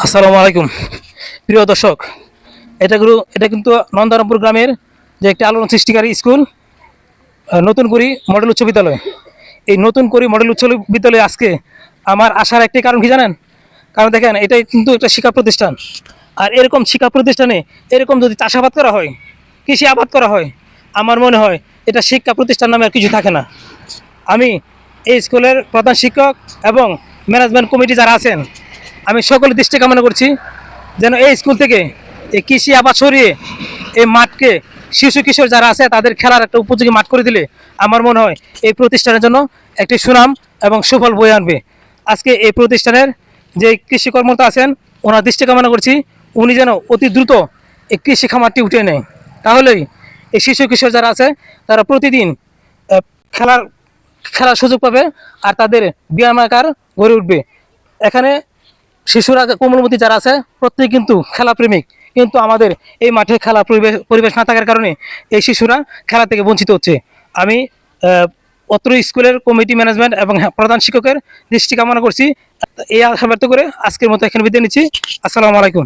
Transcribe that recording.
আসসালামু আলাইকুম প্রিয় দর্শক। এটা কিন্তু নন্দরামপুর গ্রামের যে একটি আলোড়ন সৃষ্টিকারী স্কুল, নতুন করি মডেল উচ্চ বিদ্যালয়। এই নতুন করি মডেল উচ্চ বিদ্যালয়ে আজকে আমার আসার একটি কারণ কি জানেন? কারণ দেখেন, এটাই কিন্তু একটা শিক্ষা প্রতিষ্ঠান। আর এরকম শিক্ষা প্রতিষ্ঠানে এরকম যদি চাষাবাদ করা হয়, কৃষি আবাদ করা হয়, আমার মনে হয় এটা শিক্ষা প্রতিষ্ঠান নামে আর কিছু থাকে না। আমি এই স্কুলের প্রধান শিক্ষক এবং ম্যানেজমেন্ট কমিটি যারা আছেন, আমি সকলের দৃষ্টি কামনা করছি যেন এই স্কুল থেকে এই কৃষি আবাদ সরিয়ে এই মাঠকে শিশু কিশোর যারা আছে তাদের খেলার একটা উপযোগী মাঠ করে দিলে আমার মনে হয় এই প্রতিষ্ঠানের জন্য একটি সুনাম এবং সুফল বয়ে আনবে। আজকে এই প্রতিষ্ঠানের যে কৃষি কর্মকর্তা আছেন, ওনার দৃষ্টি কামনা করছি উনি যেন অতি দ্রুত এই কৃষি খামারটি উঠিয়ে নেয়। তাহলেই এই শিশু কিশোর যারা আছে তারা প্রতিদিন খেলার খেলার সুযোগ পাবে আর তাদের ব্যায়ামাকার গড়ে উঠবে। এখানে শিশুরা কোমলমতি যারা আছে প্রত্যেকে কিন্তু খেলাপ্রেমিক, কিন্তু আমাদের এই মাঠে খেলা পরিবেশ না থাকার কারণে এই শিশুরা খেলা থেকে বঞ্চিত হচ্ছে। আমি অত্র স্কুলের কমিটি ম্যানেজমেন্ট এবং প্রধান শিক্ষকের দৃষ্টি কামনা করছি। এই আশা ব্যক্ত করে আজকের মতো এখানে বিদায় নিচ্ছি। আসসালামু আলাইকুম।